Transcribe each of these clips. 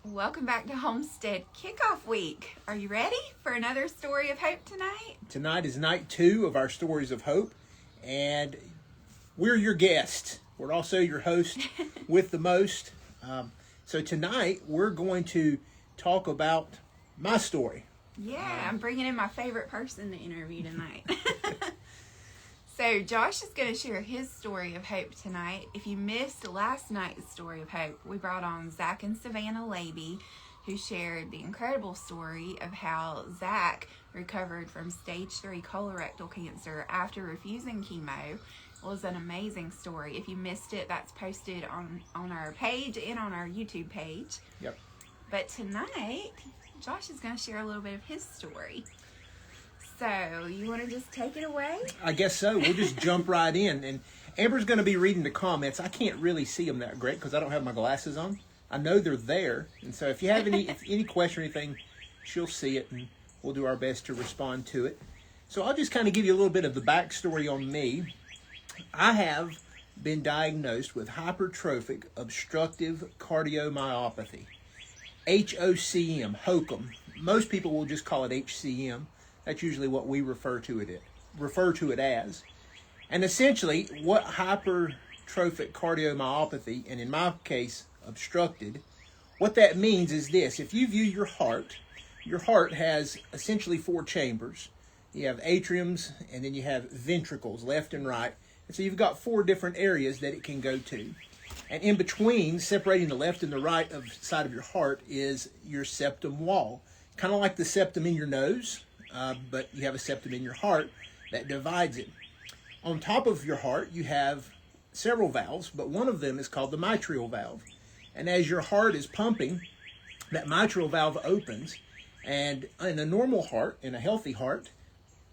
Welcome back to Homestead Kickoff Week. Are you ready for another story of hope tonight? Tonight is night 2 of our Stories of Hope, and we're your guests. We're also your host with the most. So tonight we're going to talk about my story. Yeah, I'm bringing in my favorite person to interview tonight. So Josh is going to share his story of hope tonight. If you missed last night's story of hope, we brought on Zach and Savannah Laby, who shared the incredible story of how Zach recovered from stage 3 colorectal cancer after refusing chemo. It was an amazing story. If you missed it, that's posted on our page and on our YouTube page. Yep. But tonight, Josh is going to share a little bit of his story. So, you want to just take it away? I guess so. We'll just jump right in. And Amber's going to be reading the comments. I can't really see them that great because I don't have my glasses on. I know they're there. And so if you have any question or anything, she'll see it and we'll do our best to respond to it. So I'll just kind of give you a little bit of the backstory on me. I have been diagnosed with hypertrophic obstructive cardiomyopathy. HOCM, HOCM. Most people will just call it HCM. That's usually what we refer to it as. And essentially, what hypertrophic cardiomyopathy, and in my case, obstructed, what that means is this. If you view your heart has essentially 4 chambers. You have atriums, and then you have ventricles, left and right. And so you've got 4 different areas that it can go to. And in between, separating the left and the right side of your heart, is your septum wall. Kind of like the septum in your nose. But you have a septum in your heart that divides it. On top of your heart, you have several valves, but one of them is called the mitral valve. And as your heart is pumping, that mitral valve opens, and in a normal heart, in a healthy heart,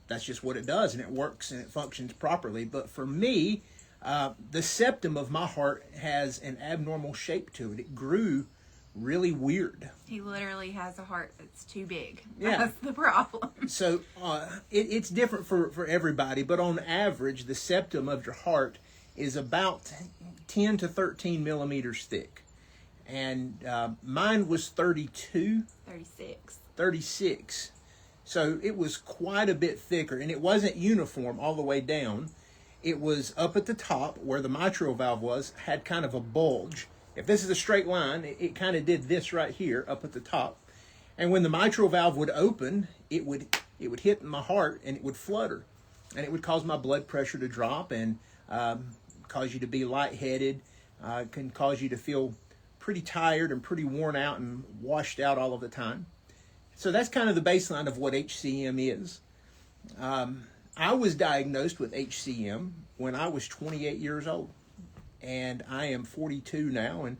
that's just what it does, and it works and it functions properly. But for me, the septum of my heart has an abnormal shape to it. It grew really weird. He literally has a heart that's too big. Yeah. That's the problem. So it's different for everybody, but on average, the septum of your heart is about 10 to 13 millimeters thick. And mine was 36. So it was quite a bit thicker, and it wasn't uniform all the way down. It was up at the top where the mitral valve was, had kind of a bulge. If this is a straight line, it kind of did this right here up at the top. And when the mitral valve would open, it would hit my heart and it would flutter. And it would cause my blood pressure to drop and cause you to be lightheaded. Can cause you to feel pretty tired and pretty worn out and washed out all of the time. So that's kind of the baseline of what HCM is. I was diagnosed with HCM when I was 28 years old. And I am 42 now, and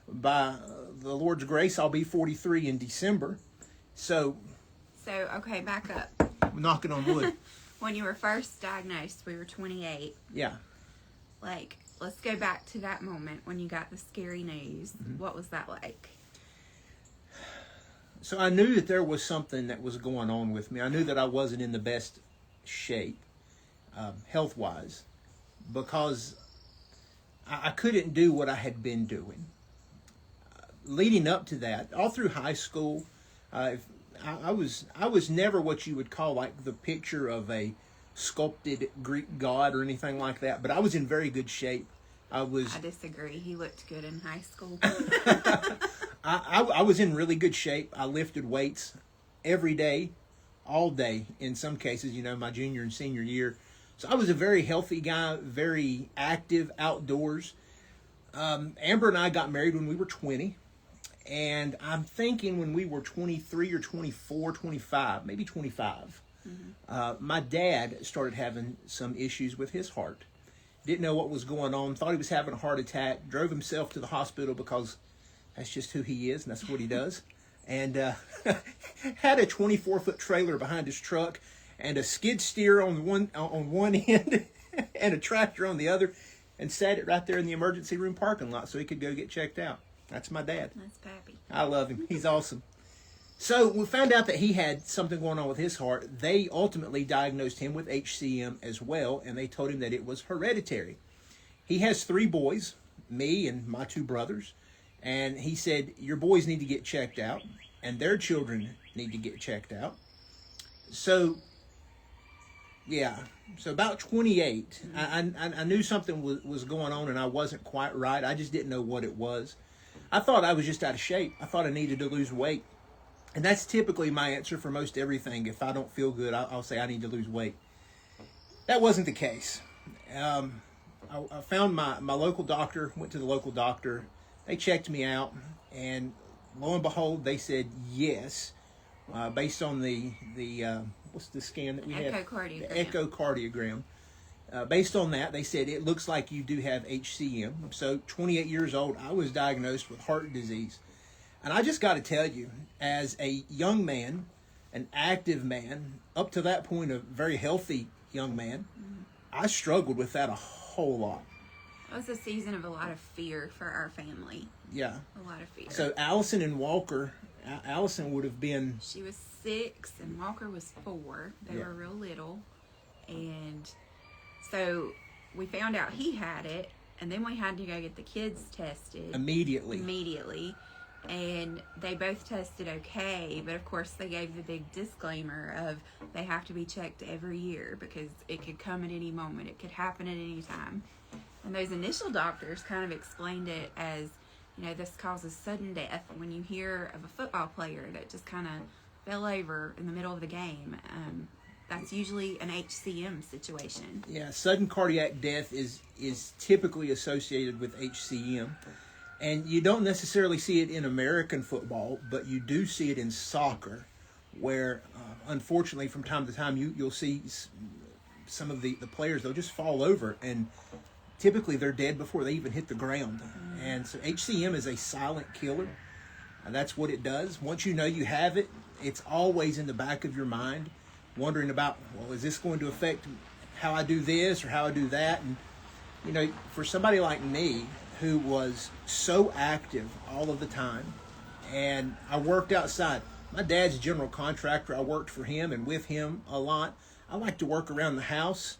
by the Lord's grace, I'll be 43 in December. So okay, back up. I'm knocking on wood. When you were first diagnosed, we were 28. Yeah. Let's go back to that moment when you got the scary news. Mm-hmm. What was that like? So I knew that there was something that was going on with me. I knew that I wasn't in the best shape, health-wise, because I couldn't do what I had been doing. Leading up to that, all through high school, I was never what you would call like the picture of a sculpted Greek god or anything like that, but I was in very good shape. I disagree. He looked good in high school. I was in really good shape. I lifted weights every day, all day, in some cases, my junior and senior year. So I was a very healthy guy, very active outdoors. Amber and I got married when we were 20. And I'm thinking when we were 23 or 24, 25, maybe 25, my dad started having some issues with his heart. Didn't know what was going on, thought he was having a heart attack, drove himself to the hospital because that's just who he is and that's what he does. And had a 24-foot trailer behind his truck and a skid steer on one end and a tractor on the other, and sat it right there in the emergency room parking lot so he could go get checked out. That's my dad. That's Pappy. I love him. He's awesome. So we found out that he had something going on with his heart. They ultimately diagnosed him with HCM as well, and they told him that it was hereditary. He has 3 boys, me and my 2 brothers, And he said, your boys need to get checked out, and their children need to get checked out. So, yeah. So about 28, I knew something was going on, and I wasn't quite right. I just didn't know what it was. I thought I was just out of shape. I thought I needed to lose weight. And that's typically my answer for most everything. If I don't feel good, I'll say I need to lose weight. That wasn't the case. I found my local doctor, went to the local doctor. They checked me out, and lo and behold, they said yes, based on the what's the scan that we have? Echocardiogram. The echocardiogram. Based on that, they said it looks like you do have HCM. So 28 years old, I was diagnosed with heart disease. And I just got to tell you, as a young man, an active man, up to that point a very healthy young man, I struggled with that a whole lot. It was a season of a lot of fear for our family. Yeah. A lot of fear. So Allison and Walker, Allison would have been... She was 6 and Walker was 4. They were real little. And so we found out he had it, and then we had to go get the kids tested. Immediately. And they both tested okay, but of course they gave the big disclaimer of they have to be checked every year because it could come at any moment. It could happen at any time. And those initial doctors kind of explained it as, you know, this causes sudden death. When you hear of a football player that just kind of fell over in the middle of the game, that's usually an HCM situation. Yeah, sudden cardiac death is typically associated with HCM. And you don't necessarily see it in American football, but you do see it in soccer, where, unfortunately, from time to time, you'll see some of the players, they'll just fall over, and typically they're dead before they even hit the ground. And so HCM is a silent killer, and that's what it does. Once you know you have it, it's always in the back of your mind, wondering about, well, is this going to affect how I do this or how I do that? And, you know, for somebody like me, who was so active all of the time, and I worked outside. My dad's a general contractor. I worked for him and with him a lot. I like to work around the house.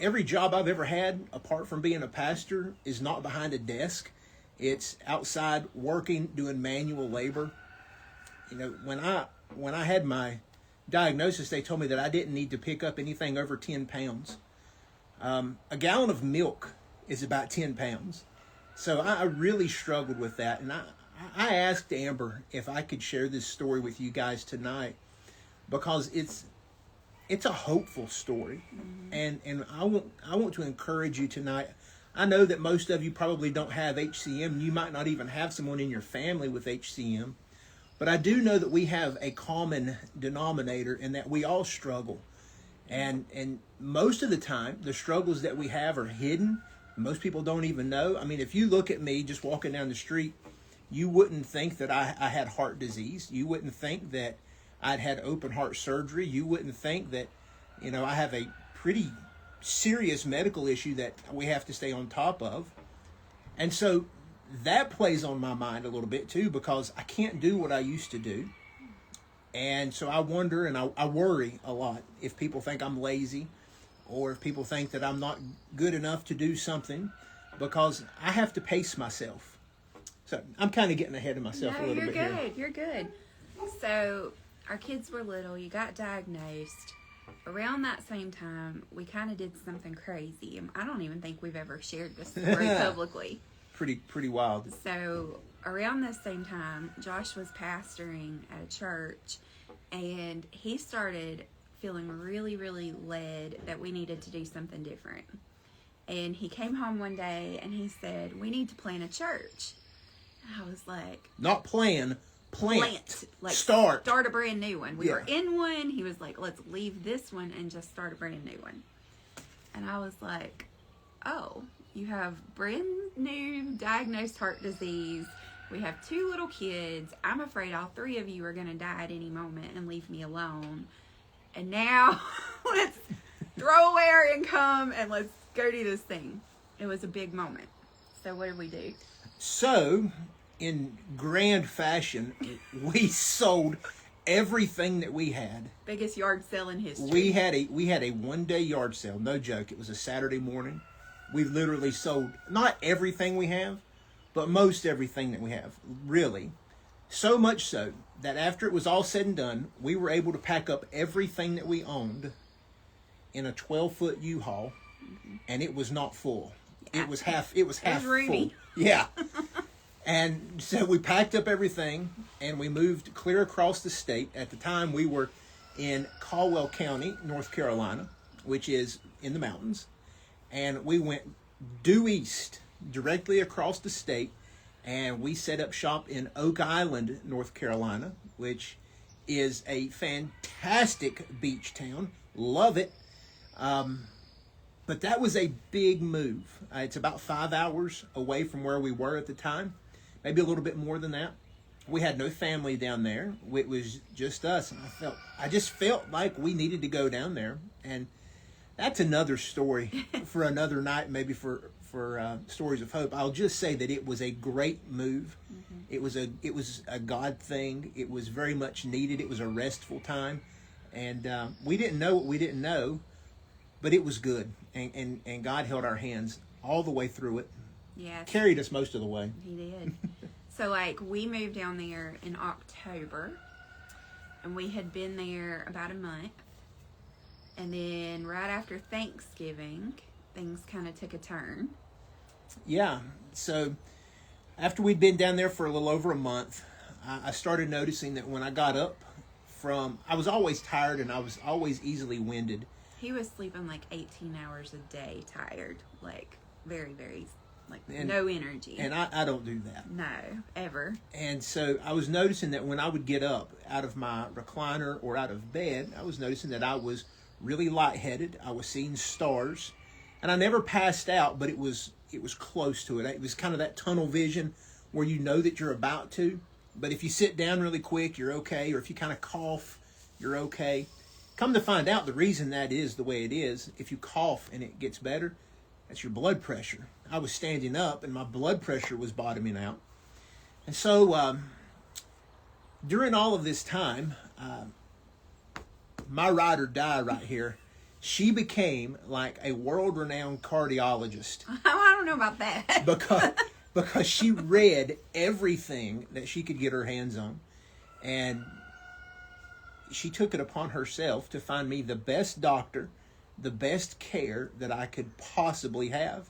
Every job I've ever had, apart from being a pastor, is not behind a desk. It's outside working, doing manual labor. You know, when I had my diagnosis, they told me that I didn't need to pick up anything over 10 pounds. A gallon of milk is about 10 pounds. So I really struggled with that. And I asked Amber if I could share this story with you guys tonight, because it's a hopeful story. And I want to encourage you tonight. I know that most of you probably don't have HCM. You might not even have someone in your family with HCM. But I do know that we have a common denominator in that we all struggle. And most of the time, the struggles that we have are hidden. Most people don't even know. I mean, if you look at me just walking down the street, you wouldn't think that I had heart disease. You wouldn't think that I'd had open heart surgery. You wouldn't think that, you know, I have a pretty serious medical issue that we have to stay on top of. And so that plays on my mind a little bit too, because I can't do what I used to do. And so I wonder and I worry a lot if people think I'm lazy, or if people think that I'm not good enough to do something, because I have to pace myself. So I'm kind of getting ahead of myself a little bit here. You're good. So our kids were little. You got diagnosed. Around that same time, we kind of did something crazy. I don't even think we've ever shared this story publicly. Pretty wild. So around this same time, Josh was pastoring at a church, and he started feeling really, really led that we needed to do something different. And he came home one day and he said, we need to plant a church. And I was like... Not plan, plant. Like, start a brand new one. We were in one. He was like, let's leave this one and just start a brand new one. And I was like, oh, you have brand new diagnosed heart disease. We have 2 little kids. I'm afraid all 3 of you are going to die at any moment and leave me alone. And now let's throw away our income and let's go do this thing. It was a big moment. So what did we do? So, in grand fashion, we sold everything that we had. Biggest yard sale in history. We had a 1-day yard sale. No joke. It was a Saturday morning. We literally sold not everything we have, but most everything that we have, really. So much so that after it was all said and done, we were able to pack up everything that we owned in a 12-foot U-Haul, and it was not full. Yeah. It was half roomy. full. Yeah. And so we packed up everything, and we moved clear across the state. At the time, we were in Caldwell County, North Carolina, which is in the mountains. And we went due east, directly across the state, and we set up shop in Oak Island, North Carolina, which is a fantastic beach town. Love it. But that was a big move. It's about 5 hours away from where we were at the time, maybe a little bit more than that. We had no family down there. It was just us, and I just felt like we needed to go down there. And that's another story for another night, maybe for Stories of Hope. I'll just say that it was a great move. Mm-hmm. It was a God thing. It was very much needed. It was a restful time, and we didn't know what we didn't know, but it was good. And God held our hands all the way through it. Yeah, carried us most of the way. He did. So we moved down there in October, and we had been there about a month. And then right after Thanksgiving, things kind of took a turn. Yeah. So after we'd been down there for a little over a month, I started noticing that when I got up I was always tired and I was always easily winded. He was sleeping 18 hours a day, tired, very, very, no energy. And I don't do that. No, ever. And so I was noticing that when I would get up out of my recliner or out of bed, I was noticing that I was really lightheaded. I was seeing stars, and I never passed out, but it was close to it. It was kind of that tunnel vision where you know that you're about to, but if you sit down really quick, you're okay, or if you kind of cough, you're okay. Come to find out, the reason that is the way it is, if you cough and it gets better, that's your blood pressure. I was standing up, and my blood pressure was bottoming out. And so during all of this time, my ride or die right here, she became like a world-renowned cardiologist. I don't know about that. because she read everything that she could get her hands on. And she took it upon herself to find me the best doctor, the best care that I could possibly have.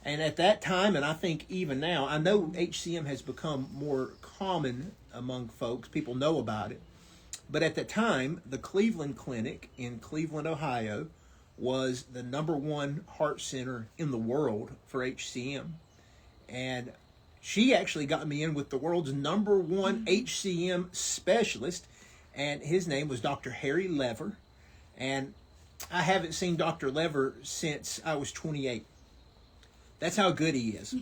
And at that time, and I think even now, I know HCM has become more common among folks. People know about it. But at the time, the Cleveland Clinic in Cleveland, Ohio, was the #1 heart center in the world for HCM. And she actually got me in with the world's #1 HCM specialist, and his name was Dr. Harry Lever. And I haven't seen Dr. Lever since I was 28. That's how good he is.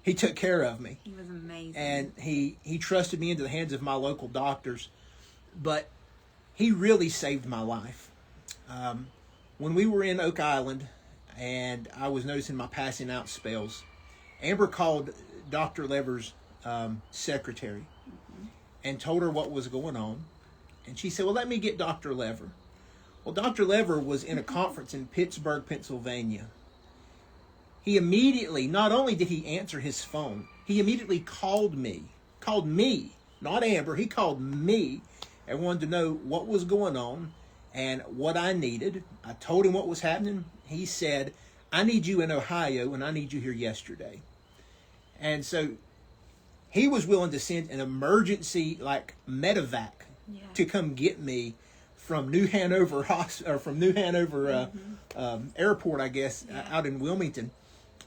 He took care of me. He was amazing. And he trusted me into the hands of my local doctors. But he really saved my life. When we were in Oak Island and I was noticing my passing out spells, Amber called Dr. Lever's secretary and told her what was going on. And she said, well, let me get Dr. Lever. Well, Dr. Lever was in a conference in Pittsburgh, Pennsylvania. He immediately, not only did he answer his phone, he immediately called me, not Amber, he called me and wanted to know what was going on and what I needed. I told him what was happening. He said, I need you in Ohio and I need you here yesterday. And so he was willing to send an emergency medevac to come get me from New Hanover Airport, I guess, out in Wilmington.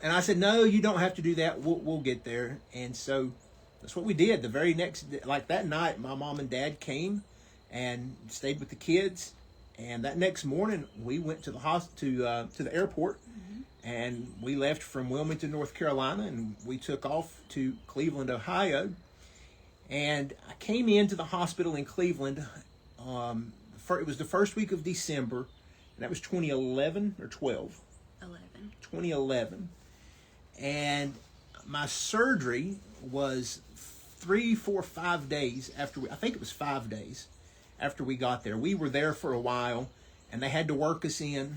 And I said, no, you don't have to do that. We'll get there. And so that's what we did. The very next day, that night, my mom and dad came and stayed with the kids. And that next morning, we went to the airport, and we left from Wilmington, North Carolina, and we took off to Cleveland, Ohio. And I came into the hospital in Cleveland. It was the first week of December, and that was 2011 or 12? 2011. And my surgery was 3, 4, 5 days after I think it was 5 days after we got there. We were there for a while, and they had to work us in,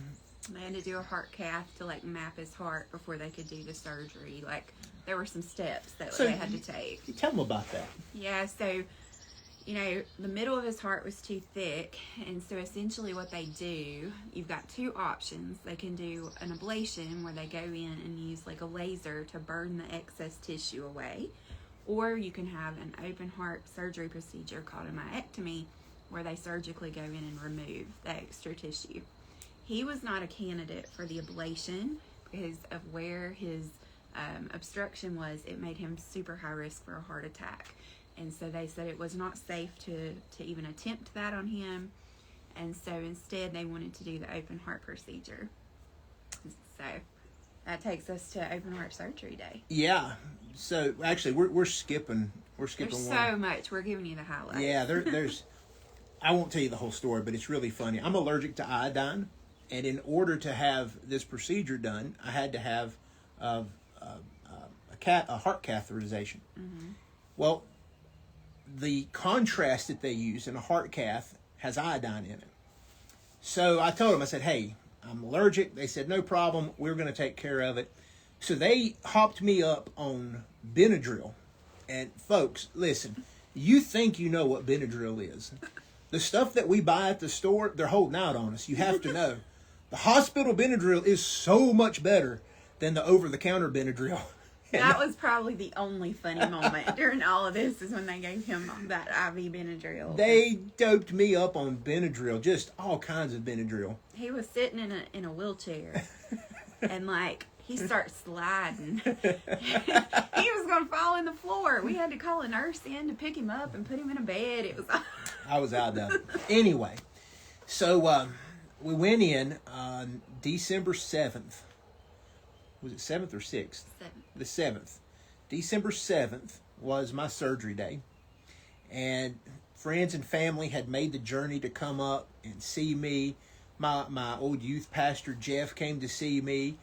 They had to do a heart cath to like map his heart before they could do the surgery. Like there were some steps that they had to take. Tell them about that. Yeah, so the middle of his heart was too thick, and so essentially what they do, you've got two options. They can do an ablation where they go in and use like a laser to burn the excess tissue away, or you can have an open heart surgery procedure called a myectomy where they surgically go in and remove the extra tissue. He was not a candidate for the ablation because of where his obstruction was. It made him super high risk for a heart attack. And so they said it was not safe to even attempt that on him. And so instead they wanted to do the open heart procedure. So that takes us to open heart surgery day. Yeah. So actually we're skipping There's one. so much. We're giving you the highlights. Yeah, there's I won't tell you the whole story, but it's really funny. I'm allergic to iodine, and in order to have this procedure done, I had to have a heart catheterization. Mm-hmm. Well, the contrast that they use in a heart cath has iodine in it. So I told them, I said, hey, I'm allergic. They said, no problem. We're going to take care of it. So they hopped me up on Benadryl. And folks, listen, you think you know what Benadryl is. The stuff that we buy at the store, they're holding out on us. You have to know. The hospital Benadryl is so much better than the over-the-counter Benadryl. That was probably the only funny moment during all of this is when they gave him that IV Benadryl. They doped me up on Benadryl, just all kinds of Benadryl. He was sitting in a wheelchair, and like he starts sliding. He was gonna fall in the floor. We had to call a nurse in to pick him up and put him in a bed. It was. I was out of it. Anyway, so we went in on December 7th. Was it 7th or 6th? 7th. The 7th. December 7th was my surgery day. And friends and family had made the journey to come up and see me. My old youth pastor, Jeff, came to see me.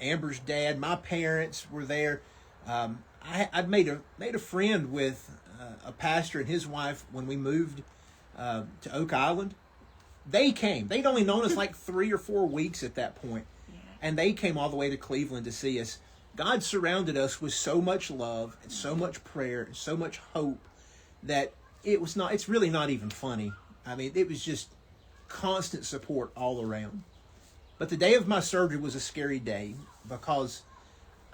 Amber's dad, my parents were there. I'd made a friend with a pastor and his wife when we moved to Oak Island. They came. They'd only known us like 3 or 4 weeks at that point. And they came all the way to Cleveland to see us. God surrounded us with so much love and so much prayer and so much hope that it's really not even funny. I mean, it was just constant support all around. But the day of my surgery was a scary day because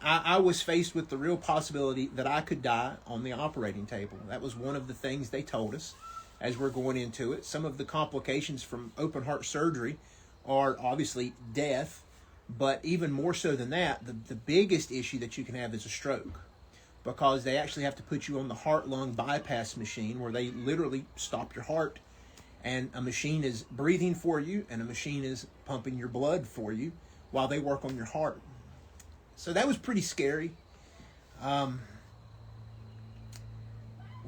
I was faced with the real possibility that I could die on the operating table. That was one of the things they told us as we're going into it. Some of the complications from open heart surgery are obviously death. But even more so than that, the biggest issue that you can have is a stroke, because they actually have to put you on the heart-lung bypass machine where they literally stop your heart, and a machine is breathing for you and a machine is pumping your blood for you while they work on your heart. So that was pretty scary.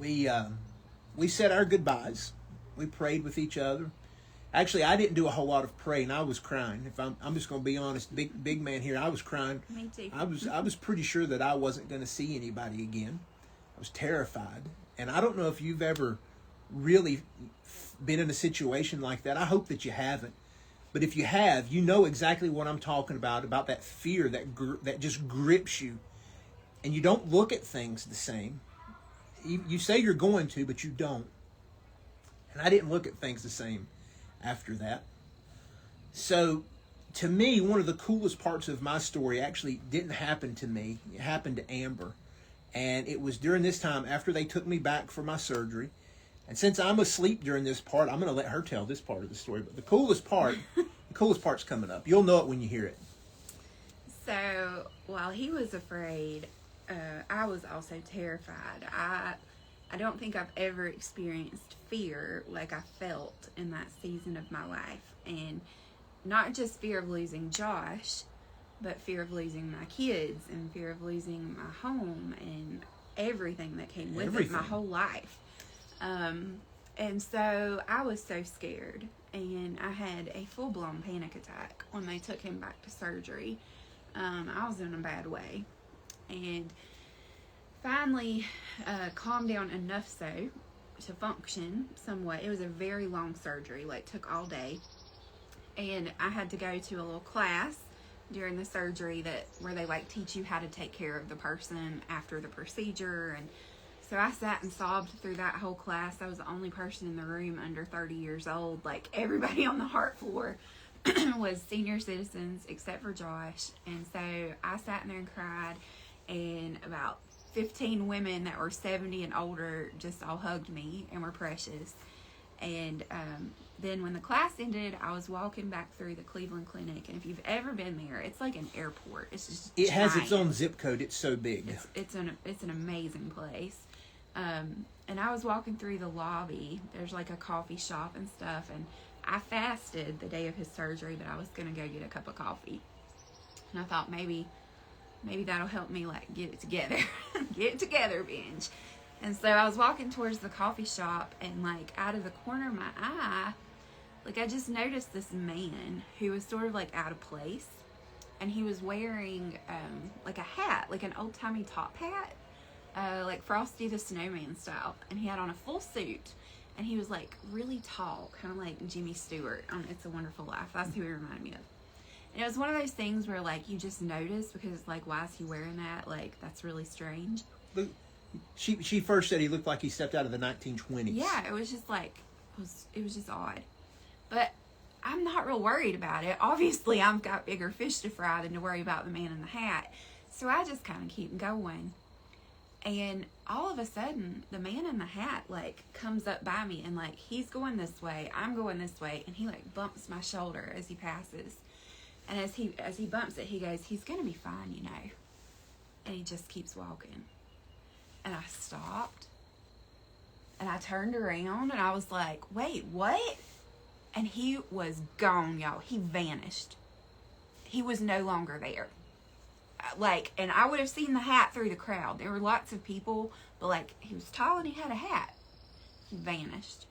We said our goodbyes. We prayed with each other. Actually, I didn't do a whole lot of praying. I was crying. If I'm just going to be honest, big man here, I was crying. Me too. I was pretty sure that I wasn't going to see anybody again. I was terrified. And I don't know if you've ever really been in a situation like that. I hope that you haven't. But if you have, you know exactly what I'm talking about that fear that just grips you. And you don't look at things the same. You say you're going to, but you don't. And I didn't look at things the same after that. So, to me, one of the coolest parts of my story actually didn't happen to me. It happened to Amber. And it was during this time after they took me back for my surgery. And since I'm asleep during this part, I'm going to let her tell this part of the story. But the coolest part's coming up. You'll know it when you hear it. So, while he was afraid, I was also terrified. I don't think I've ever experienced fear like I felt in that season of my life. And not just fear of losing Josh, but fear of losing my kids and fear of losing my home and everything that came with it, my whole life. And so I was so scared, and I had a full-blown panic attack when they took him back to surgery. I was in a bad way, and finally calmed down enough so to function somewhat. It was a very long surgery, like took all day. And I had to go to a little class during the surgery where they like teach you how to take care of the person after the procedure. And so I sat and sobbed through that whole class. I was the only person in the room under 30 years old. Like, everybody on the heart floor was senior citizens except for Josh. And so I sat in there and cried, and about 15 women that were 70 and older just all hugged me and were precious. And then when the class ended, I was walking back through the Cleveland Clinic, and if you've ever been there, it's like an airport. It's just it giant. has its own zip code. It's so big. It's an amazing place. And I was walking through the lobby. There's like a coffee shop and stuff, and I fasted the day of his surgery, but I was gonna go get a cup of coffee, and I thought maybe that'll help me like get it together, get it together, binge. And so I was walking towards the coffee shop, and like out of the corner of my eye, like I just noticed this man who was sort of like out of place, and he was wearing like a hat, like an old-timey top hat, like Frosty the Snowman style, and he had on a full suit, and he was like really tall, kind of like Jimmy Stewart on It's a Wonderful Life. That's who he reminded me of. And it was one of those things where like you just notice, because like, why is he wearing that? Like, that's really strange. She first said he looked like he stepped out of the 1920s. Yeah, it was just like, it was just odd. But I'm not real worried about it. Obviously, I've got bigger fish to fry than to worry about the man in the hat. So I just kind of keep going. And all of a sudden, the man in the hat, like, comes up by me, and, like, he's going this way, I'm going this way, and he, like, bumps my shoulder as he passes. And as he bumps it, he goes, "He's going to be fine, you know." And he just keeps walking. And I stopped, and I turned around, and I was like, "Wait, what?" And he was gone, y'all. He vanished. He was no longer there. Like, and I would have seen the hat through the crowd. There were lots of people, but like, he was tall and he had a hat. He vanished.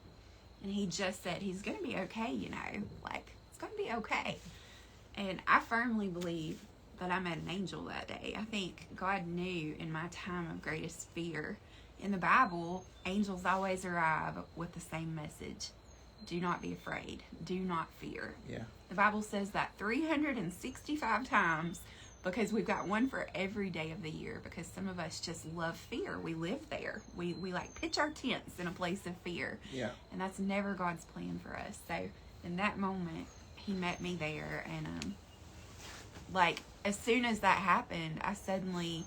And he just said, "He's going to be okay, you know. Like, it's going to be okay." And I firmly believe that I met an angel that day. I think God knew in my time of greatest fear. In the Bible, angels always arrive with the same message. Do not be afraid. Do not fear. Yeah. The Bible says that 365 times, because we've got one for every day of the year, because some of us just love fear. We live there. We like pitch our tents in a place of fear. Yeah. And that's never God's plan for us. So in that moment, he met me there, and like, as soon as that happened, I suddenly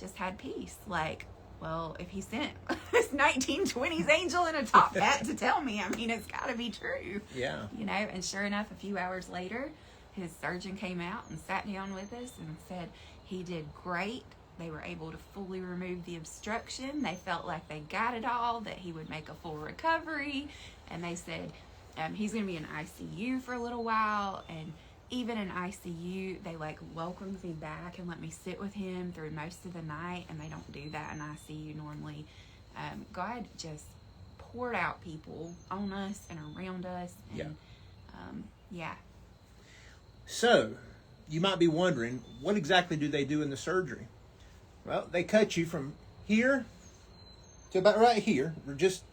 just had peace. Like, well, if he sent this 1920s angel in a top hat to tell me, I mean, it's got to be true. Yeah. You know, and sure enough, a few hours later, his surgeon came out and sat down with us and said he did great. They were able to fully remove the obstruction. They felt like they got it all, that he would make a full recovery. And they said he's going to be in ICU for a little while. And even in ICU, they like welcomed me back and let me sit with him through most of the night. And they don't do that in ICU normally. God just poured out people on us and around us. And, yeah. So, you might be wondering, what exactly do they do in the surgery? Well, they cut you from here to about right here, or just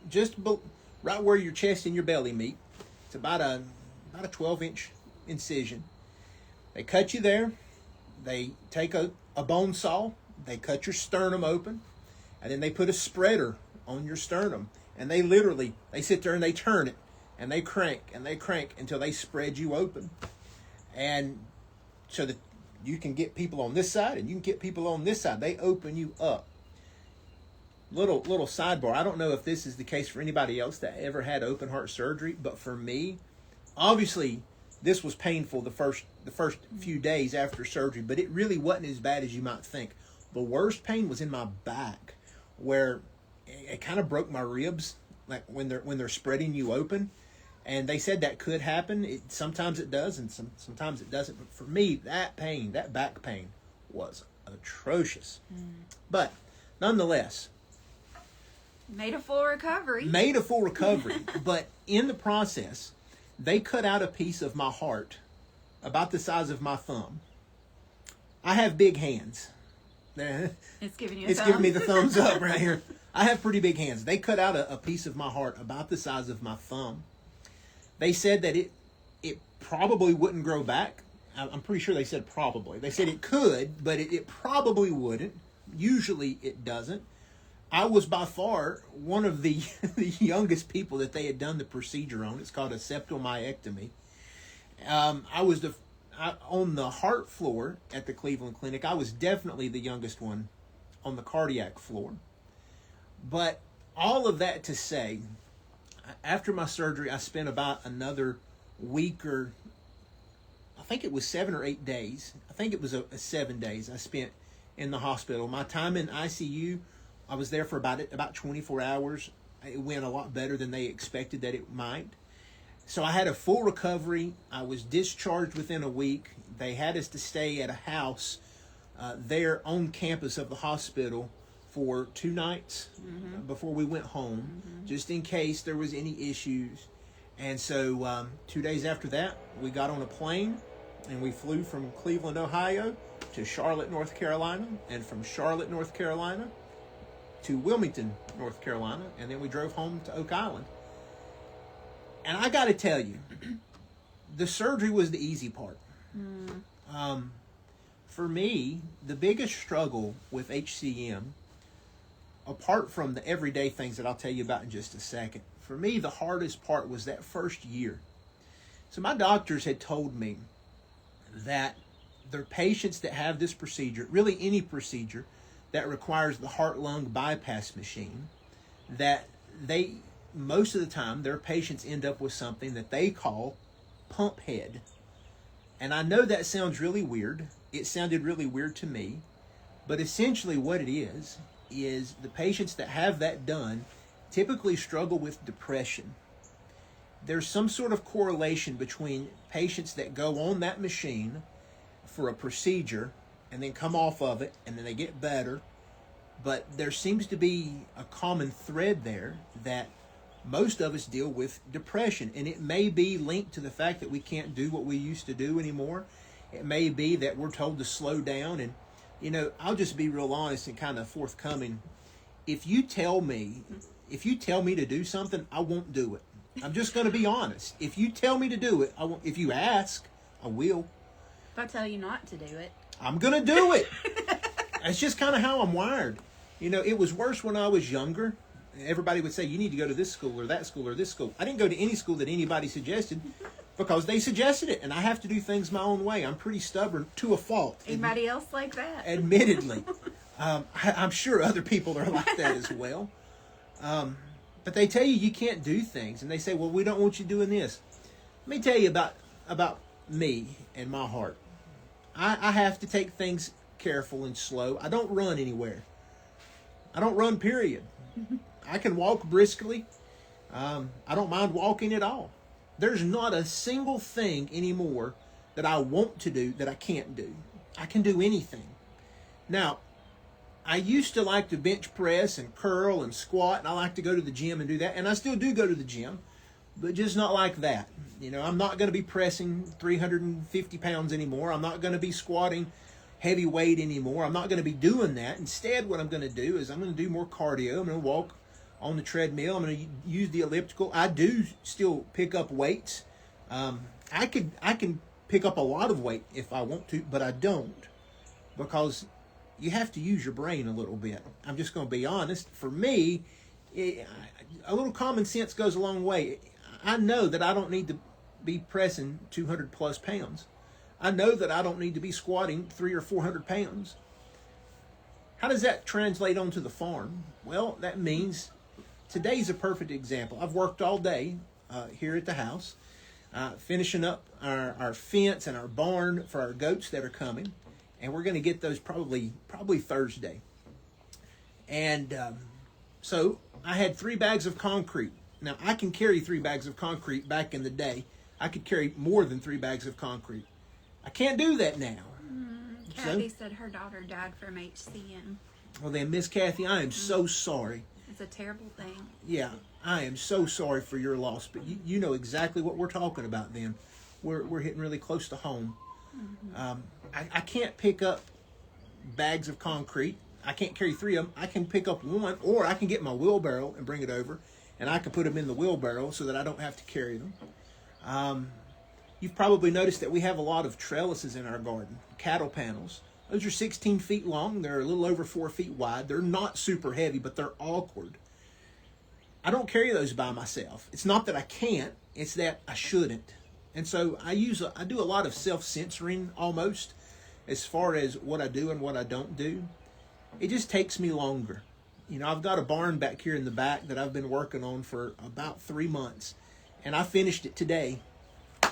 right where your chest and your belly meet. It's about a 12-inch incision. They cut you there. They take a bone saw. They cut your sternum open, and then they put a spreader on your sternum, and they sit there and they turn it, and they crank until they spread you open, and so that you can get people on this side and you can get people on this side. They open you up. Little sidebar. I don't know if this is the case for anybody else that ever had open heart surgery, but for me, obviously, this was painful the first few days after surgery, but it really wasn't as bad as you might think. The worst pain was in my back, where it kind of broke my ribs, like when they're spreading you open. And they said that could happen. Sometimes it does, and sometimes it doesn't. But for me, that back pain, was atrocious. But nonetheless, made a full recovery. But in the process, they cut out a piece of my heart about the size of my thumb. I have big hands. It's giving you. It's giving me the thumbs up right here. I have pretty big hands. They cut out a piece of my heart about the size of my thumb. They said that it probably wouldn't grow back. I'm pretty sure they said probably. They said it could, but it probably wouldn't. Usually it doesn't. I was by far one of the youngest people that they had done the procedure on. It's called a septal myectomy. I was on the heart floor at the Cleveland Clinic. I was definitely the youngest one on the cardiac floor. But all of that to say, after my surgery, I spent about another week or, I think it was 7 or 8 days. I think it was a 7 days I spent in the hospital. My time in ICU, I was there for about 24 hours. It went a lot better than they expected that it might. So I had a full recovery. I was discharged within a week. They had us to stay at a house there on campus of the hospital for 2 nights before we went home, just in case there was any issues. And so 2 days after that, we got on a plane and we flew from Cleveland, Ohio to Charlotte, North Carolina, and from Charlotte, North Carolina to Wilmington, North Carolina, and then we drove home to Oak Island. And I got to tell you, the surgery was the easy part. For me, the biggest struggle with HCM, apart from the everyday things that I'll tell you about in just a second, for me, the hardest part was that first year. So my doctors had told me that their patients that have this procedure, really any procedure that requires the heart-lung bypass machine, that they, most of the time, their patients end up with something that they call pump head. And I know that sounds really weird. It sounded really weird to me. But essentially what it is the patients that have that done typically struggle with depression. There's some sort of correlation between patients that go on that machine for a procedure and then come off of it and then they get better. But there seems to be a common thread there that most of us deal with depression. And it may be linked to the fact that we can't do what we used to do anymore. It may be that we're told to slow down. And, you know, I'll just be real honest and kind of forthcoming. If you tell me to do something, I won't do it. I'm just going to be honest. If you tell me to do it, I won't. If you ask, I will. If I tell you not to do it, I'm going to do it. That's just kind of how I'm wired. You know, it was worse when I was younger. Everybody would say, you need to go to this school or that school or this school. I didn't go to any school that anybody suggested because they suggested it, and I have to do things my own way. I'm pretty stubborn to a fault. Anybody else like that? Admittedly. I'm sure other people are like that as well. But they tell you can't do things, and they say, well, we don't want you doing this. Let me tell you about me and my heart. I have to take things careful and slow. I don't run anywhere. I don't run, period. I can walk briskly. I don't mind walking at all. There's not a single thing anymore that I want to do that I can't do. I can do anything. Now, I used to like to bench press and curl and squat, and I like to go to the gym and do that, and I still do go to the gym, but just not like that. You know, I'm not going to be pressing 350 pounds anymore. I'm not going to be squatting heavy weight anymore. I'm not going to be doing that. Instead, what I'm going to do is I'm going to do more cardio. I'm going to walk on the treadmill. I'm going to use the elliptical. I do still pick up weights. I can pick up a lot of weight if I want to, but I don't, because you have to use your brain a little bit. I'm just going to be honest. For me, a little common sense goes a long way. I know that I don't need to be pressing 200 plus pounds. I know that I don't need to be squatting 300 or 400 pounds. How does that translate onto the farm? Well, that means today's a perfect example. I've worked all day here at the house, finishing up our fence and our barn for our goats that are coming. And we're going to get those probably Thursday. And so I had 3 bags of concrete. Now, I can carry 3 bags of concrete. Back in the day, I could carry more than 3 bags of concrete. I can't do that now. Kathy said her daughter died from HCM. Well, then, Miss Kathy, I am so sorry. It's a terrible thing. Yeah, I am so sorry for your loss. But you know exactly what we're talking about then. We're hitting really close to home. I can't pick up bags of concrete. I can't carry 3 of them. I can pick up 1, or I can get my wheelbarrow and bring it over, and I can put them in the wheelbarrow so that I don't have to carry them. You've probably noticed that we have a lot of trellises in our garden, cattle panels. Those are 16 feet long. They're a little over 4 feet wide. They're not super heavy, but they're awkward. I don't carry those by myself. It's not that I can't, it's that I shouldn't. And so I do a lot of self-censoring almost as far as what I do and what I don't do. It just takes me longer. You know, I've got a barn back here in the back that I've been working on for about 3 months, and I finished it today. Yay!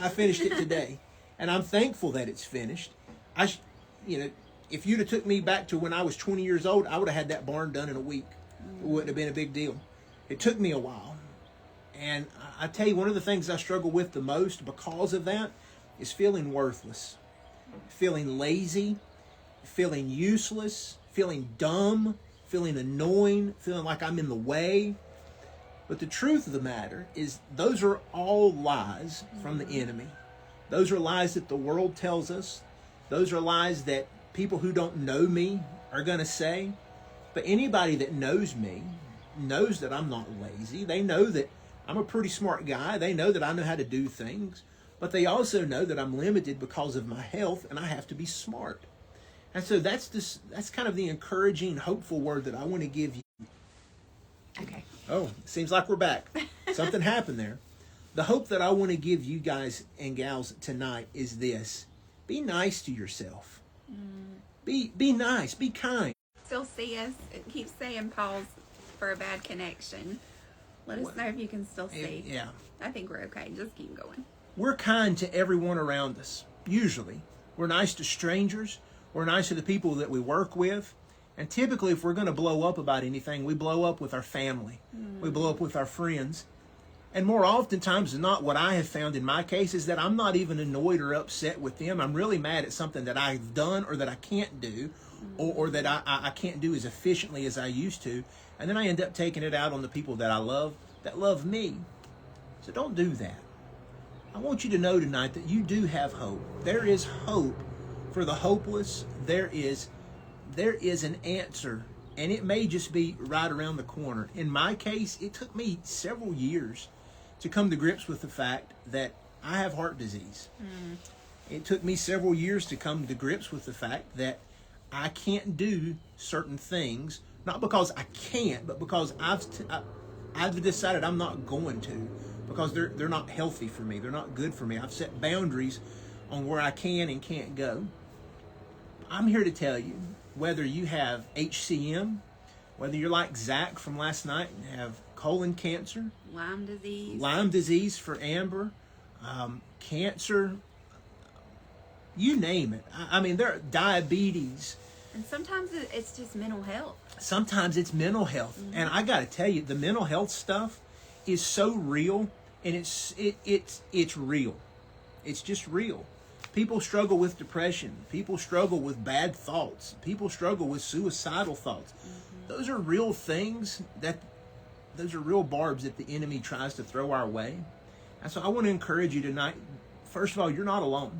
I finished it today, and I'm thankful that it's finished. If you'd have took me back to when I was 20 years old, I would have had that barn done in a week. It wouldn't have been a big deal. It took me a while. And I tell you, one of the things I struggle with the most because of that is feeling worthless, feeling lazy, feeling useless, feeling dumb, feeling annoying, feeling like I'm in the way. But the truth of the matter is those are all lies from the enemy. Those are lies that the world tells us. Those are lies that people who don't know me are going to say. But anybody that knows me knows that I'm not lazy. They know that I'm a pretty smart guy. They know that I know how to do things. But they also know that I'm limited because of my health and I have to be smart. And so that's kind of the encouraging, hopeful word that I want to give you. Okay. Oh, seems like we're back. Something happened there. The hope that I want to give you guys and gals tonight is this. Be nice to yourself. Be nice. Be kind. Still see us. It keeps saying pause for a bad connection. Let us know if you can still see. Yeah. I think we're okay. Just keep going. We're kind to everyone around us, usually. We're nice to strangers. We're nice to the people that we work with. And typically, if we're going to blow up about anything, we blow up with our family. We blow up with our friends. And more oftentimes than not, what I have found in my case is that I'm not even annoyed or upset with them. I'm really mad at something that I've done or that I can't do, or that I can't do as efficiently as I used to. And then I end up taking it out on the people that I love, that love me. So don't do that. I want you to know tonight that you do have hope. There is hope for the hopeless. There is an answer, and it may just be right around the corner. In my case, it took me several years to come to grips with the fact that I have heart disease. It took me several years to come to grips with the fact that I can't do certain things, not because I can't, but because I've decided I'm not going to, because they're not healthy for me. They're not good for me. I've set boundaries on where I can and can't go. I'm here to tell you, whether you have HCM, whether you're like Zach from last night and have colon cancer, Lyme disease for Amber, cancer, you name it. I mean, there are diabetes. And sometimes it's just mental health. Sometimes it's mental health. And I got to tell you, the mental health stuff is so real, and it's real. It's just real. People struggle with depression. People struggle with bad thoughts. People struggle with suicidal thoughts. Those are real things. Those are real barbs that the enemy tries to throw our way. And so I want to encourage you tonight. First of all, you're not alone.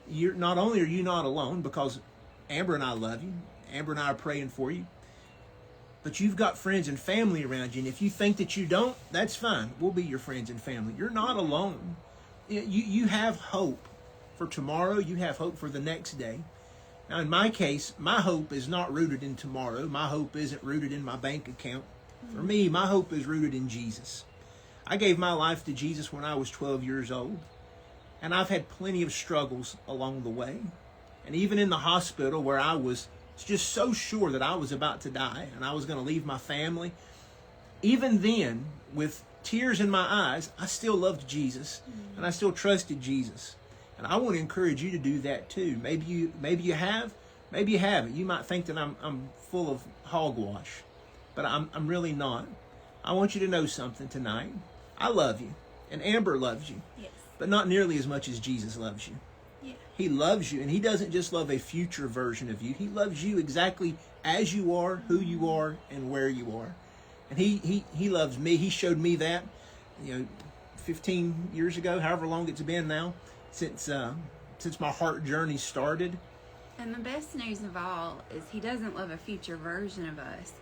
You're not only are you not alone because Amber and I love you. Amber and I are praying for you. But you've got friends and family around you. And if you think that you don't, that's fine. We'll be your friends and family. You're not alone. You have hope for tomorrow. You have hope for the next day. Now, in my case, my hope is not rooted in tomorrow. My hope isn't rooted in my bank account. For me, my hope is rooted in Jesus. I gave my life to Jesus when I was 12 years old. And I've had plenty of struggles along the way. And even in the hospital where I was just so sure that I was about to die and I was going to leave my family, even then, with tears in my eyes, I still loved Jesus and I still trusted Jesus. And I want to encourage you to do that too. Maybe you have, maybe you haven't. You might think that I'm full of hogwash, but I'm really not. I want you to know something tonight. I love you, and Amber loves you, Yes. but not nearly as much as Jesus loves you. Yeah. He loves you, and he doesn't just love a future version of you. He loves you exactly as you are, who you are, and where you are. And he loves me. He showed me that, 15 years ago, however long it's been now, since my heart journey started. And the best news of all is he doesn't love a future version of us,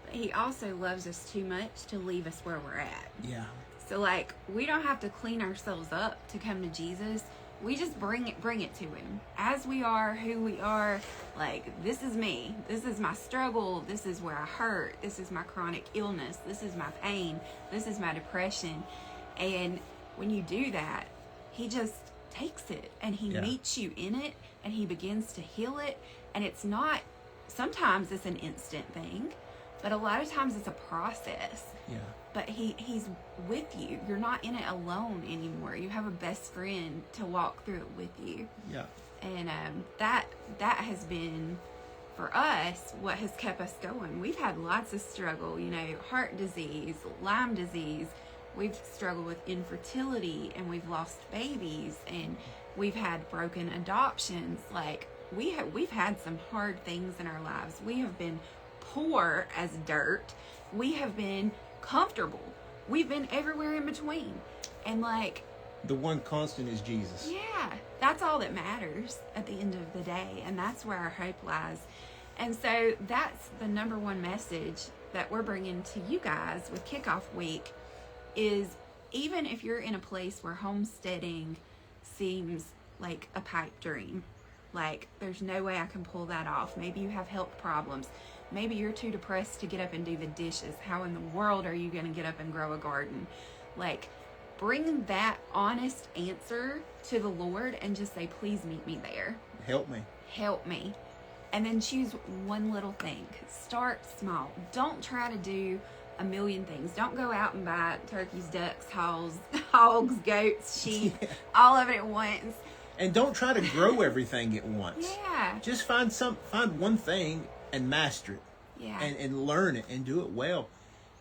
but he also loves us too much to leave us where we're at. Yeah. So, like, we don't have to clean ourselves up to come to Jesus. We just bring it to him as we are, who we are. Like, this is me. This is my struggle. This is where I hurt. This is my chronic illness. This is my pain. This is my depression. And when you do that, he just takes it and he meets you in it and he begins to heal it. And it's not, sometimes it's an instant thing, but a lot of times it's a process. Yeah. But he's with you. You're not in it alone anymore. You have a best friend to walk through it with you. Yeah. And that has been, for us, what has kept us going. We've had lots of struggle, heart disease, Lyme disease. We've struggled with infertility, and we've lost babies, and we've had broken adoptions. Like, we've had some hard things in our lives. We have been poor as dirt. We have been comfortable. We've been everywhere in between. And like, the one constant is Jesus. Yeah, that's all that matters at the end of the day, and that's where our hope lies. And so that's the number one message that we're bringing to you guys with Kickoff Week is, even if you're in a place where homesteading seems like a pipe dream, like there's no way I can pull that off. Maybe you have health problems. Maybe you're too depressed to get up and do the dishes. How in the world are you going to get up and grow a garden? Like, bring that honest answer to the Lord and just say, please meet me there. Help me. Help me. And then choose one little thing. Start small. Don't try to do a million things. Don't go out and buy turkeys, ducks, hogs, goats, sheep, all of it at once. And don't try to grow everything at once. Yeah. Just find one thing and master it. Yeah. And learn it and do it well.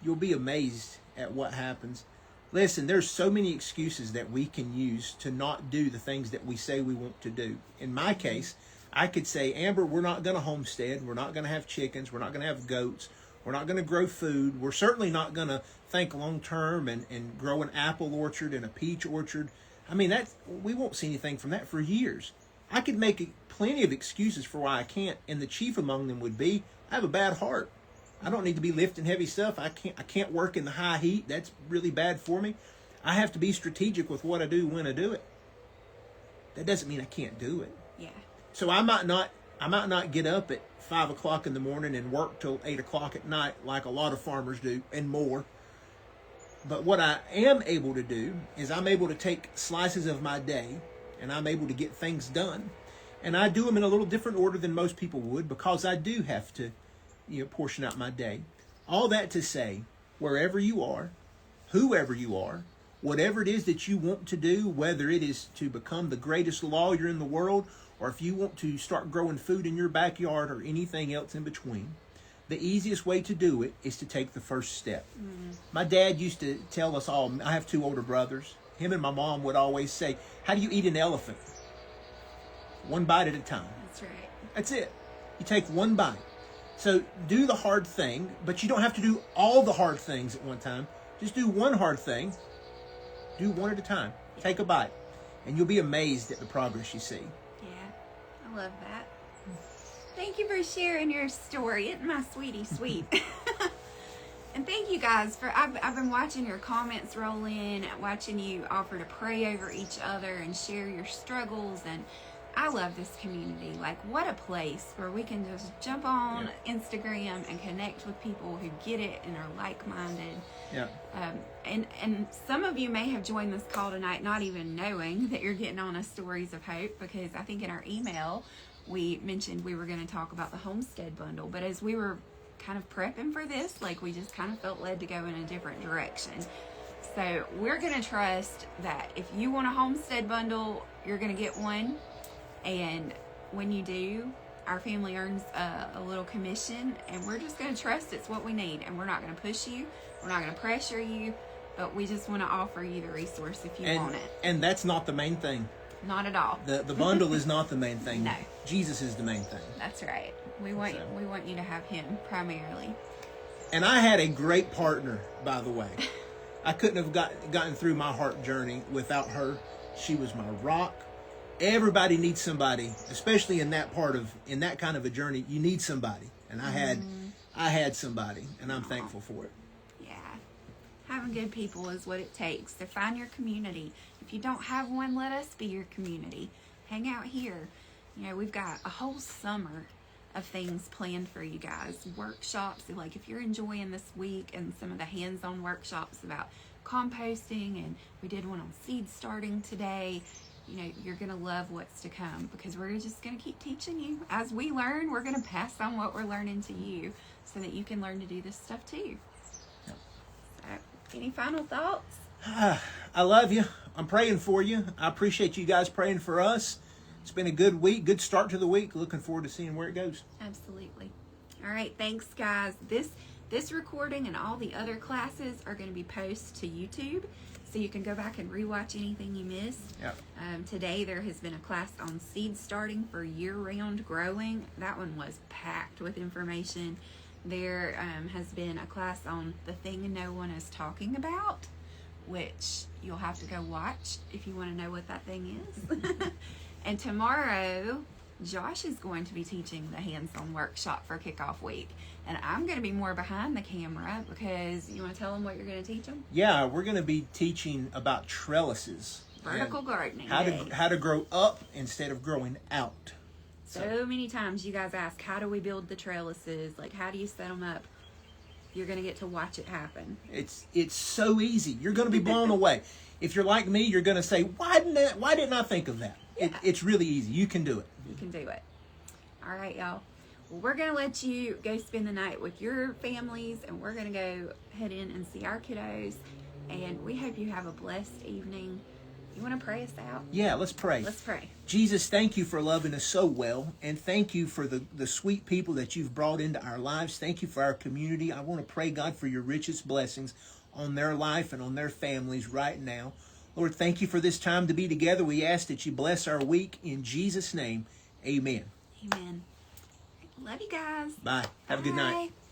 You'll be amazed at what happens. Listen, there's so many excuses that we can use to not do the things that we say we want to do. In my case, I could say, Amber, we're not going to homestead. We're not going to have chickens. We're not going to have goats. We're not going to grow food. We're certainly not going to think long term and grow an apple orchard and a peach orchard. I mean, we won't see anything from that for years. I could make plenty of excuses for why I can't, and the chief among them would be, I have a bad heart. I don't need to be lifting heavy stuff. I can't work in the high heat. That's really bad for me. I have to be strategic with what I do when I do it. That doesn't mean I can't do it. Yeah. So I might not get up at 5 o'clock in the morning and work till 8 o'clock at night like a lot of farmers do and more. But what I am able to do is I'm able to take slices of my day and I'm able to get things done. And I do them in a little different order than most people would, because I do have to, portion out my day. All that to say, wherever you are, whoever you are, whatever it is that you want to do, whether it is to become the greatest lawyer in the world, or if you want to start growing food in your backyard or anything else in between, the easiest way to do it is to take the first step. My dad used to tell us all, I have 2 older brothers, him and my mom would always say, how do you eat an elephant? One bite at a time. That's right. That's it. You take one bite. So do the hard thing, but you don't have to do all the hard things at one time. Just do one hard thing. Do one at a time. Take a bite. And you'll be amazed at the progress you see. Yeah, I love that. Thank you for sharing your story. Isn't my sweetie sweet? And thank you guys for, I've been watching your comments roll in, watching you offer to pray over each other and share your struggles, and I love this community. Like, what a place where we can just jump on Instagram and connect with people who get it and are like-minded. Yeah. And some of you may have joined this call tonight not even knowing that you're getting on a Stories of Hope, because I think in our email we mentioned we were going to talk about the Homestead bundle. But as we were kind of prepping for this, like, we just kind of felt led to go in a different direction. So we're going to trust that if you want a Homestead bundle, you're going to get one. And when you do, our family earns a little commission, and we're just going to trust it's what we need. And we're not going to push you. We're not going to pressure you, but we just want to offer you the resource if you want it. And that's not the main thing. Not at all. The bundle is not the main thing. No. Jesus is the main thing. That's right. We want you to have him primarily. And I had a great partner, by the way. I couldn't have gotten through my heart journey without her. She was my rock. Everybody needs somebody, especially in that kind of a journey. You need somebody, and I had somebody, and I'm thankful for it. Yeah. Have around good people is what it takes. So find your community. If you don't have one, let us be your community. Hang out here. You know, we've got a whole summer of things planned for you guys. Workshops, like if you're enjoying this week and some of the hands-on workshops about composting, and we did one on seed starting today, you know, you're going to love what's to come, because we're just going to keep teaching you. As we learn, we're going to pass on what we're learning to you so that you can learn to do this stuff too. Yep. So, any final thoughts? I love you. I'm praying for you. I appreciate you guys praying for us. It's been a good week, good start to the week. Looking forward to seeing where it goes. Absolutely. All right, thanks guys. This recording and all the other classes are going to be posted to YouTube, so you can go back and rewatch anything you missed. Yep. Today there has been a class on seed starting for year-round growing. That one was packed with information. There has been a class on the thing no one is talking about, which you'll have to go watch if you want to know what that thing is. And tomorrow, Josh is going to be teaching the hands-on workshop for kickoff week. And I'm going to be more behind the camera, because you want to tell them what you're going to teach them? Yeah, we're going to be teaching about trellises. Vertical gardening. How to grow up instead of growing out. So many times you guys ask, how do we build the trellises? Like, how do you set them up? You're going to get to watch it happen. It's so easy. You're going to be blown away. If you're like me, you're going to say, why didn't I think of that? Yeah. It's really easy. You can do it. You can do it. All right, y'all. Well, we're going to let you go spend the night with your families, and we're going to go head in and see our kiddos. And we hope you have a blessed evening. You want to pray us out? Yeah, let's pray. Let's pray. Jesus, thank you for loving us so well, and thank you for the sweet people that you've brought into our lives. Thank you for our community. I want to pray, God, for your richest blessings on their life and on their families right now. Lord, thank you for this time to be together. We ask that you bless our week. In Jesus' name, amen. Amen. Love you guys. Bye. Have a good night. Bye.